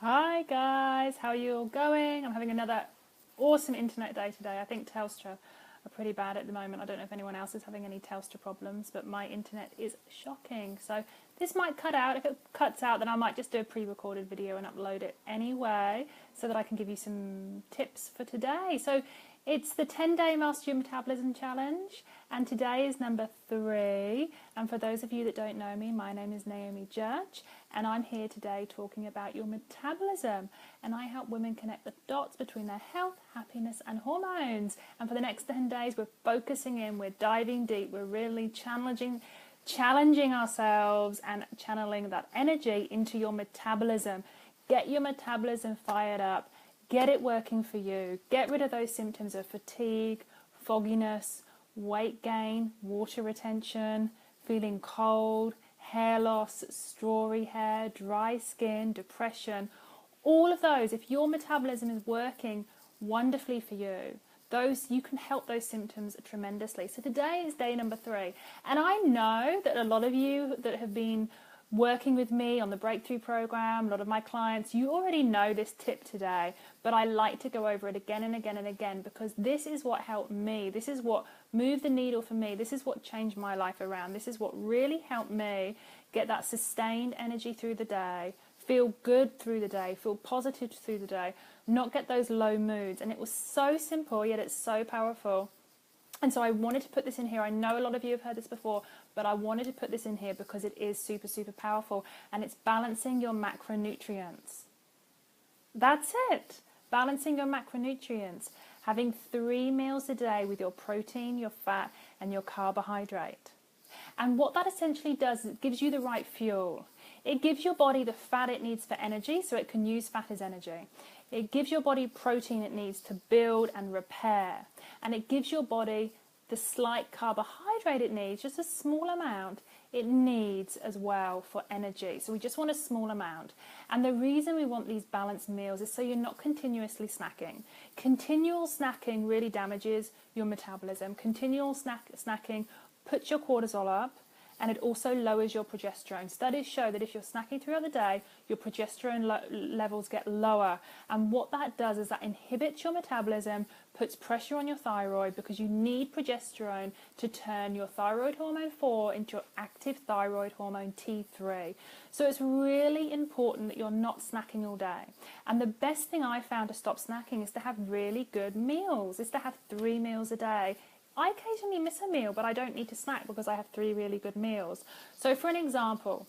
Hi guys, how are you all going? I'm having another awesome internet day today. I think Telstra are pretty bad at the moment. I don't know if anyone else is having any Telstra problems, but my internet is shocking. So this might cut out. If it cuts out, then I might just do a pre-recorded video and upload it anyway so that I can give you some tips for today. So it's the 10-day Master Your Metabolism Challenge, and today is number 3. And for those of you that don't know me, my name is Naomi Judge, and I'm here today talking about your metabolism. And I help women connect the dots between their health, happiness, and hormones. And for the next 10 days, we're focusing in, we're diving deep, we're really challenging ourselves and channeling that energy into your metabolism. Get your metabolism fired up. Get it working for you. Get rid of those symptoms of fatigue, fogginess, weight gain, water retention, feeling cold, hair loss, strawy hair, dry skin, depression. All of those, if your metabolism is working wonderfully for you, you can help those symptoms tremendously. So today is day number 3. And I know that a lot of you that have been working with me on the Breakthrough program, a lot of my clients, you already know this tip today, but I like to go over it again and again and again because this is what helped me. This is what moved the needle for me. This is what changed my life around. This is what really helped me get that sustained energy through the day, feel good through the day, feel positive through the day, not get those low moods. And it was so simple, yet it's so powerful. And so I wanted to put this in here. I know a lot of you have heard this before, but I wanted to put this in here because it is super, super powerful. And it's balancing your macronutrients. That's it. Balancing your macronutrients. Having 3 meals a day with your protein, your fat, and your carbohydrate. And what that essentially does is it gives you the right fuel. It gives your body the fat it needs for energy, so it can use fat as energy. It gives your body protein it needs to build and repair. And it gives your body the slight carbohydrate it needs, just a small amount, it needs as well for energy. So we just want a small amount. And the reason we want these balanced meals is so you're not continuously snacking. Continual snacking really damages your metabolism. Continual snacking puts your cortisol up, and it also lowers your progesterone. Studies show that if you're snacking throughout the day, your progesterone levels get lower. And what that does is that inhibits your metabolism, puts pressure on your thyroid because you need progesterone to turn your thyroid hormone 4 into your active thyroid hormone T3. So it's really important that you're not snacking all day. And the best thing I found to stop snacking is to have really good meals, is to have 3 meals a day. I occasionally miss a meal, but I don't need to snack because I have 3 really good meals. So for an example,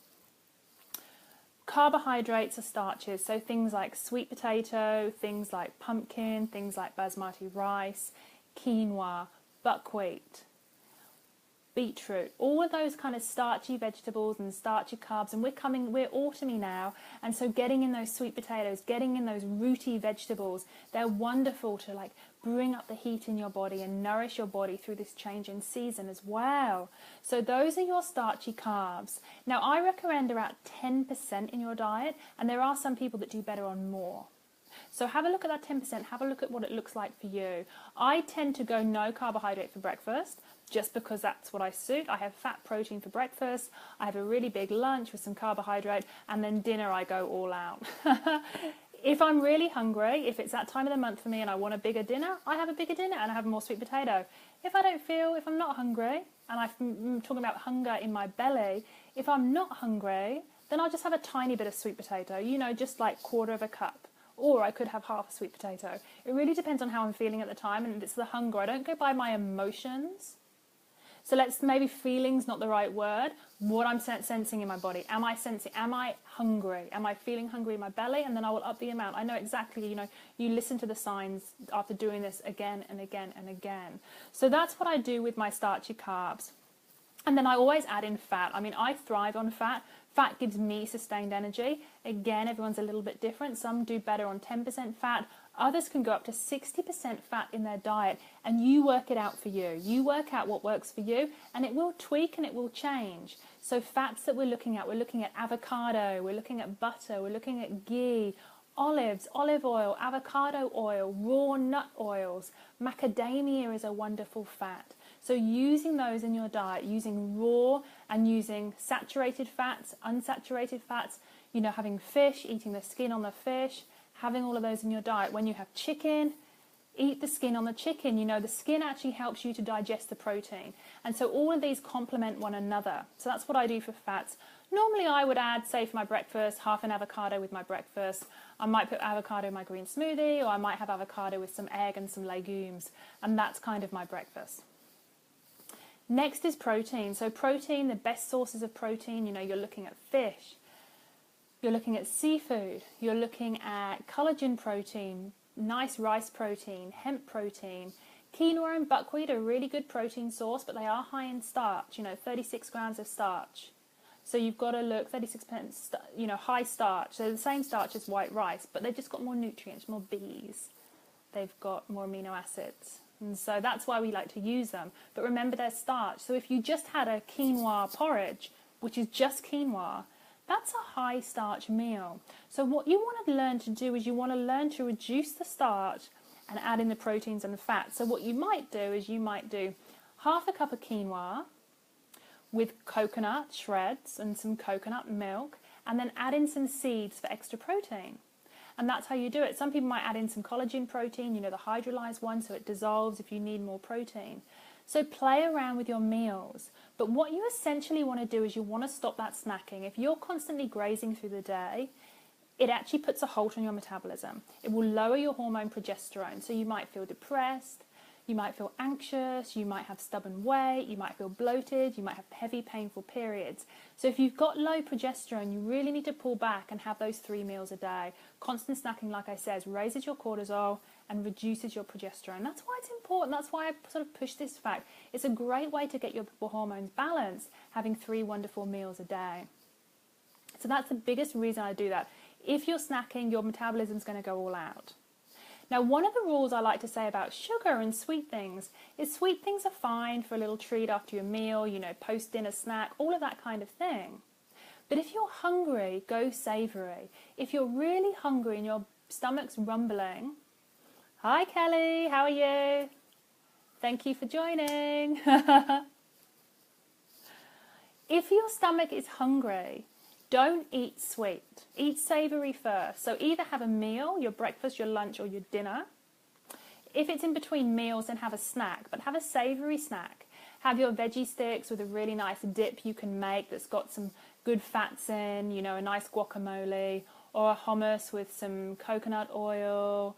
carbohydrates are starches, so things like sweet potato, things like pumpkin, things like basmati rice, quinoa, buckwheat, beetroot, all of those kind of starchy vegetables and starchy carbs. And we're autumny now, and so getting in those sweet potatoes, getting in those rooty vegetables, they're wonderful to like bring up the heat in your body and nourish your body through this change in season as well. So those are your starchy carbs. Now I recommend around 10% in your diet, and there are some people that do better on more. So have a look at that 10%, have a look at what it looks like for you. I tend to go no carbohydrate for breakfast, just because that's what I suit. I have fat protein for breakfast, I have a really big lunch with some carbohydrate, and then dinner I go all out. If I'm really hungry, if it's that time of the month for me and I want a bigger dinner, I have a bigger dinner and I have more sweet potato. If I'm not hungry, and I'm talking about hunger in my belly, if I'm not hungry, then I'll just have a tiny bit of sweet potato, just like 1/4 of a cup. Or I could have half a sweet potato. It really depends on how I'm feeling at the time, and it's the hunger. I don't go by my emotions. So maybe feeling's not the right word. What I'm sensing in my body. Am I hungry? Am I feeling hungry in my belly? And then I will up the amount. I know exactly, you listen to the signs after doing this again and again and again. So that's what I do with my starchy carbs. And then I always add in fat. I mean, I thrive on fat. Fat gives me sustained energy. Again, everyone's a little bit different. Some do better on 10% fat. Others can go up to 60% fat in their diet, and you work it out for you. You work out what works for you, and it will tweak and it will change. So fats that we're looking at avocado, we're looking at butter, we're looking at ghee, olives, olive oil, avocado oil, raw nut oils. Macadamia is a wonderful fat. So using those in your diet, using raw and using saturated fats, unsaturated fats, you know, having fish, eating the skin on the fish, having all of those in your diet. When you have chicken, eat the skin on the chicken. You know, the skin actually helps you to digest the protein. And so all of these complement one another. So that's what I do for fats. Normally I would add, say for my breakfast, half an avocado with my breakfast. I might put avocado in my green smoothie, or I might have avocado with some egg and some legumes. And that's kind of my breakfast. Next is protein. So protein, the best sources of protein, you know, you're looking at fish, you're looking at seafood, you're looking at collagen protein, nice rice protein, hemp protein. Quinoa and buckwheat are a really good protein source, but they are high in starch, you know, 36 grams of starch. So you've got to look, 36%, you know, high starch. So the same starch as white rice, but they've just got more nutrients, more Bs. They've got more amino acids. And so that's why we like to use them. But remember, they're starch. So if you just had a quinoa porridge, which is just quinoa, that's a high starch meal. So what you want to learn to do is you want to learn to reduce the starch and add in the proteins and the fats. So what you might do is you might do half a cup of quinoa with coconut shreds and some coconut milk, and then add in some seeds for extra protein. And that's how you do it. Some people might add in some collagen protein, you know, the hydrolyzed one, so it dissolves if you need more protein. So play around with your meals. But what you essentially want to do is you want to stop that snacking. If you're constantly grazing through the day, it actually puts a halt on your metabolism. It will lower your hormone progesterone. So you might feel depressed, you might feel anxious, you might have stubborn weight, you might feel bloated, you might have heavy, painful periods. So if you've got low progesterone, you really need to pull back and have those 3 meals a day. Constant snacking, like I said, raises your cortisol and reduces your progesterone. That's why it's important. That's why I sort of push this fact. It's a great way to get your hormones balanced, having 3 wonderful meals a day. So that's the biggest reason I do that. If you're snacking, your metabolism's going to go all out. Now, one of the rules I like to say about sugar and sweet things is sweet things are fine for a little treat after your meal, you know, post-dinner snack, all of that kind of thing. But if you're hungry, go savoury. If you're really hungry and your stomach's rumbling, hi Kelly, how are you? Thank you for joining. If your stomach is hungry, don't eat sweet. Eat savoury first. So either have a meal, your breakfast, your lunch, or your dinner. If it's in between meals, then have a snack, but have a savoury snack. Have your veggie sticks with a really nice dip you can make that's got some good fats in, you know, a nice guacamole, or a hummus with some coconut oil,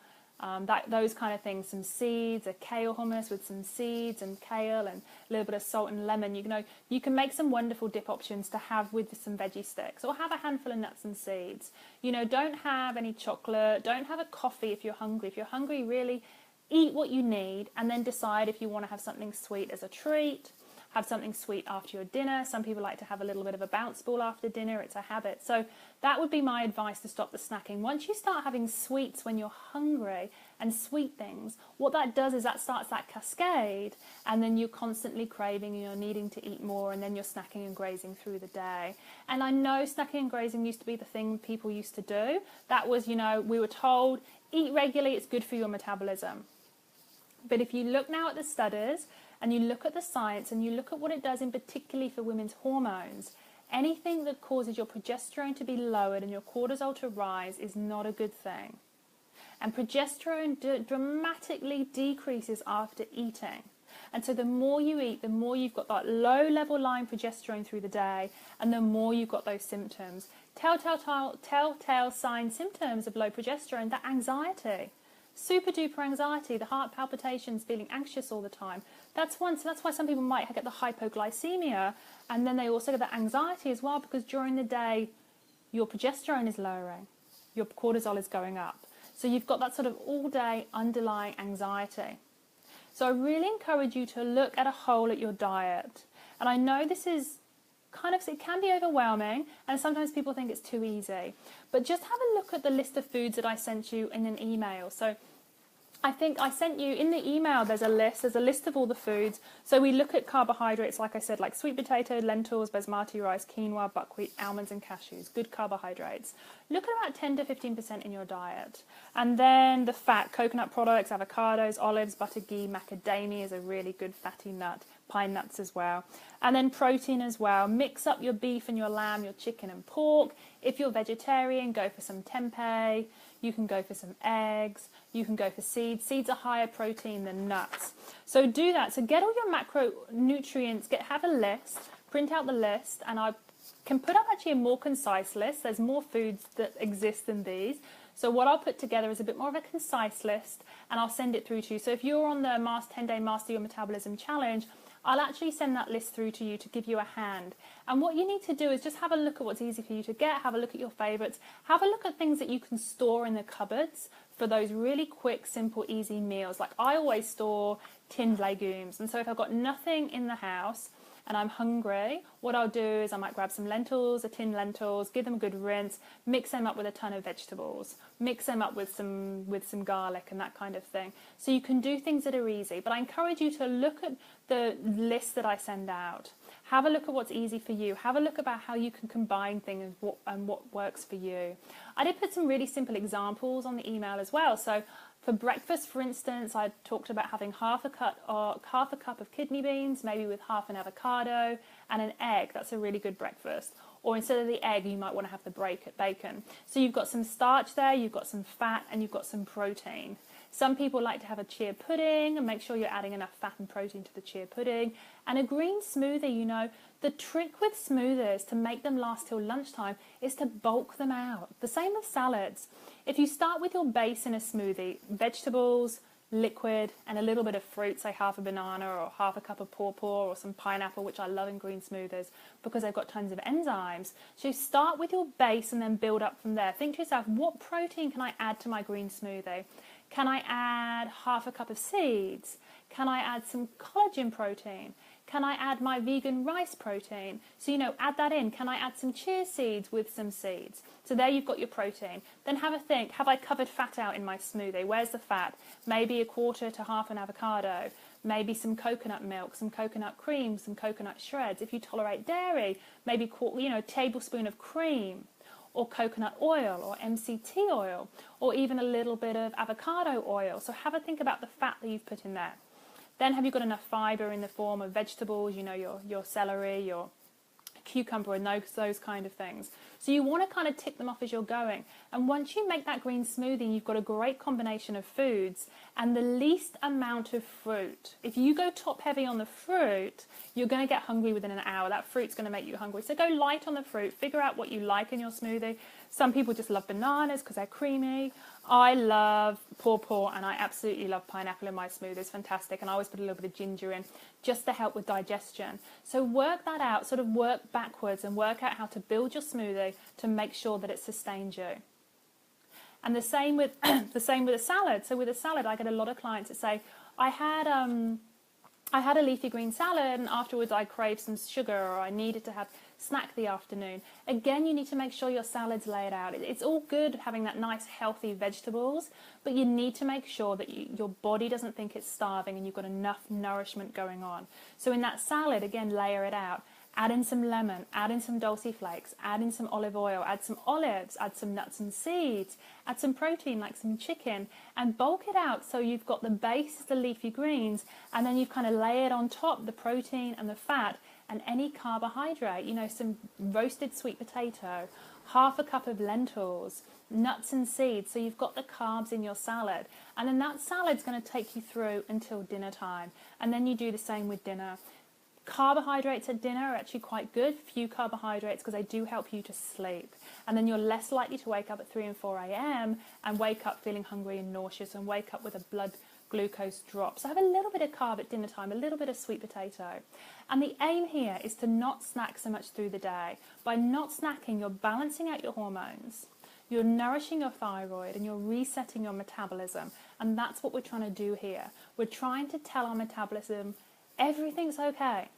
those kind of things, some seeds, a kale hummus with some seeds and kale and a little bit of salt and lemon. You know, you can make some wonderful dip options to have with some veggie sticks, or have a handful of nuts and seeds. You know, don't have any chocolate, don't have a coffee if you're hungry. If you're hungry, really eat what you need and then decide if you want to have something sweet as a treat. Have something sweet after your dinner. Some people like to have a little bit of a bounce ball after dinner. It's a habit. So that would be my advice to stop the snacking. Once you start having sweets when you're hungry and sweet things, what that does is that starts that cascade, and then you're constantly craving and you're needing to eat more, and then you're snacking and grazing through the day. And I know snacking and grazing used to be the thing people used to do. That was, you know, we were told, eat regularly, it's good for your metabolism. But if you look now at the studies, and you look at the science, and you look at what it does in particularly for women's hormones, anything that causes your progesterone to be lowered and your cortisol to rise is not a good thing. And progesterone dramatically decreases after eating. And so the more you eat, the more you've got that low-level line progesterone through the day, and the more you've got those symptoms. Telltale sign symptoms of low progesterone, that anxiety. Super duper anxiety, the heart palpitations, feeling anxious all the time. That's one. So that's why some people might get the hypoglycemia, and then they also get the anxiety as well, because during the day your progesterone is lowering, your cortisol is going up. So you've got that sort of all-day underlying anxiety. So I really encourage you to look at a whole at your diet. And I know this is it can be overwhelming, and sometimes people think it's too easy. But just have a look at the list of foods that I sent you in an email. So I think I sent you in the email, there's a list of all the foods. So we look at carbohydrates, like I said, like sweet potato, lentils, basmati rice, quinoa, buckwheat, almonds and cashews, good carbohydrates. Look at about 10 to 15% in your diet. And then the fat, coconut products, avocados, olives, butter, ghee, macadamia is a really good fatty nut. pine nuts as well. And then protein as well. Mix up your beef and your lamb, your chicken and pork. If you're vegetarian, go for some tempeh. You can go for some eggs. You can go for seeds. Seeds are higher protein than nuts. So do that. So get all your macronutrients, have a list, print out the list, and I can put up actually a more concise list. There's more foods that exist than these. So what I'll put together is a bit more of a concise list, and I'll send it through to you. So if you're on the 10-day Master Your Metabolism Challenge, I'll actually send that list through to you to give you a hand. And what you need to do is just have a look at what's easy for you to get, have a look at your favorites, have a look at things that you can store in the cupboards for those really quick, simple, easy meals. Like I always store tinned legumes. And so if I've got nothing in the house and I'm hungry, what I'll do is I might grab some lentils, tinned lentils, give them a good rinse, mix them up with a ton of vegetables, mix them up with some garlic and that kind of thing. So you can do things that are easy. But I encourage you to look at the list that I send out. Have a look at what's easy for you. Have a look about how you can combine things and what works for you. I did put some really simple examples on the email as well. So for breakfast, for instance, I talked about having half a cup of kidney beans, maybe with half an avocado and an egg. That's a really good breakfast. Or instead of the egg, you might want to have the bacon. So you've got some starch there, you've got some fat, and you've got some protein. Some people like to have a chia pudding, and make sure you're adding enough fat and protein to the chia pudding. And a green smoothie, you know, the trick with smoothies to make them last till lunchtime is to bulk them out. The same with salads. If you start with your base in a smoothie, vegetables, liquid, and a little bit of fruit, say half a banana or half a cup of pawpaw or some pineapple, which I love in green smoothies because they've got tons of enzymes. So you start with your base and then build up from there. Think to yourself, what protein can I add to my green smoothie? Can I add half a cup of seeds? Can I add some collagen protein? Can I add my vegan rice protein? So, you know, add that in. Can I add some chia seeds with some seeds? So there you've got your protein. Then have a think, have I covered fat out in my smoothie? Where's the fat? Maybe a quarter to half an avocado, maybe some coconut milk, some coconut cream, some coconut shreds. If you tolerate dairy, maybe, a tablespoon of cream, or coconut oil, or MCT oil, or even a little bit of avocado oil. So have a think about the fat that you've put in there. Then have you got enough fibre in the form of vegetables, you know, your celery, your cucumber, and those kind of things. So you want to kind of tick them off as you're going. And once you make that green smoothie, you've got a great combination of foods and the least amount of fruit. If you go top heavy on the fruit, you're going to get hungry within an hour. That fruit's going to make you hungry. So go light on the fruit. Figure out what you like in your smoothie. Some people just love bananas because they're creamy. I love pawpaw and I absolutely love pineapple in my smoothie. It's fantastic. And I always put a little bit of ginger in just to help with digestion. So work that out, sort of work backwards and work out how to build your smoothie to make sure that it sustains you. And the same with a salad. So with a salad, I get a lot of clients that say, I had a leafy green salad and afterwards I craved some sugar, or I needed to have snack the afternoon. Again, you need to make sure your salad's laid out. It's all good having that nice healthy vegetables, but you need to make sure that your body doesn't think it's starving and you've got enough nourishment going on. So in that salad, again, layer it out. Add in some lemon, add in some dulce flakes, add in some olive oil, add some olives, add some nuts and seeds, add some protein like some chicken, and bulk it out so you've got the base, the leafy greens, and then you've kind of layered on top the protein and the fat and any carbohydrate, you know, some roasted sweet potato, half a cup of lentils, nuts and seeds, so you've got the carbs in your salad. And then that salad's going to take you through until dinner time. And then you do the same with dinner. Carbohydrates at dinner are actually quite good, few carbohydrates, because they do help you to sleep. And then you're less likely to wake up at 3 and 4 a.m. and wake up feeling hungry and nauseous and wake up with a blood glucose drop. So have a little bit of carb at dinner time, a little bit of sweet potato. And the aim here is to not snack so much through the day. By not snacking, you're balancing out your hormones, you're nourishing your thyroid, and you're resetting your metabolism. And that's what we're trying to do here. We're trying to tell our metabolism, everything's okay.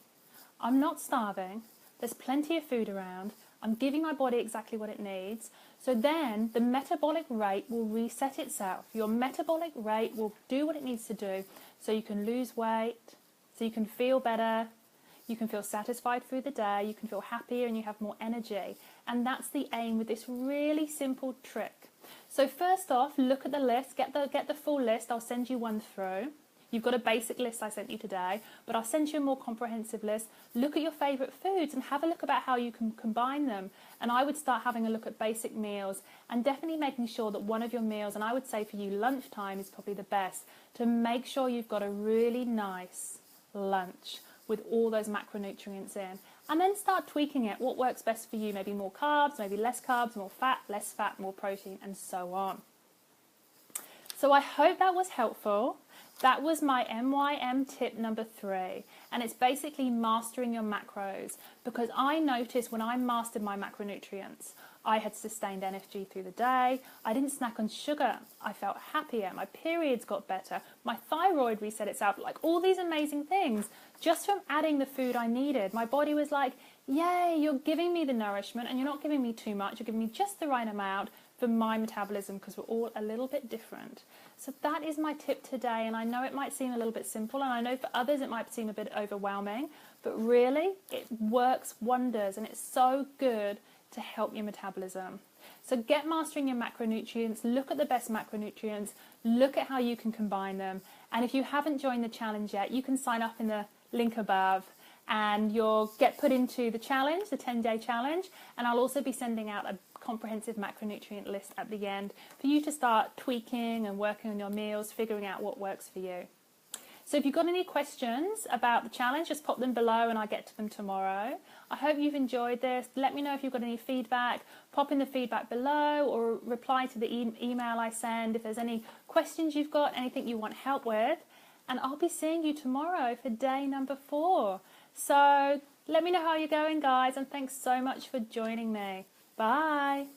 I'm not starving. There's plenty of food around. I'm giving my body exactly what it needs. So then the metabolic rate will reset itself. Your metabolic rate will do what it needs to do so you can lose weight, so you can feel better, you can feel satisfied through the day, you can feel happier and you have more energy. And that's the aim with this really simple trick. So first off, look at the list, get the full list. I'll send you one through. You've got a basic list I sent you today, but I'll send you a more comprehensive list. Look at your favourite foods and have a look about how you can combine them. And I would start having a look at basic meals and definitely making sure that one of your meals, and I would say for you lunchtime is probably the best, to make sure you've got a really nice lunch with all those macronutrients in. And then start tweaking it. What works best for you? Maybe more carbs, maybe less carbs, more fat, less fat, more protein, and so on. So I hope that was helpful. That was my MYM tip number 3. And it's basically mastering your macros, because I noticed when I mastered my macronutrients, I had sustained energy through the day. I didn't snack on sugar. I felt happier. My periods got better. My thyroid reset itself. Like all these amazing things just from adding the food I needed. My body was like, yay, you're giving me the nourishment and you're not giving me too much. You're giving me just the right amount for my metabolism, because we're all a little bit different. So that is my tip today, and I know it might seem a little bit simple, and I know for others it might seem a bit overwhelming, but really it works wonders, and it's so good to help your metabolism. So get mastering your macronutrients, look at the best macronutrients, look at how you can combine them, and if you haven't joined the challenge yet, you can sign up in the link above and you'll get put into the challenge, the 10-day challenge, and I'll also be sending out a comprehensive macronutrient list at the end for you to start tweaking and working on your meals, figuring out what works for you. So if you've got any questions about the challenge, just pop them below and I'll get to them tomorrow. I hope you've enjoyed this. Let me know if you've got any feedback. Pop in the feedback below or reply to the email I send if there's any questions you've got, anything you want help with. And I'll be seeing you tomorrow for day number 4. So let me know how you're going, guys, and thanks so much for joining me. Bye.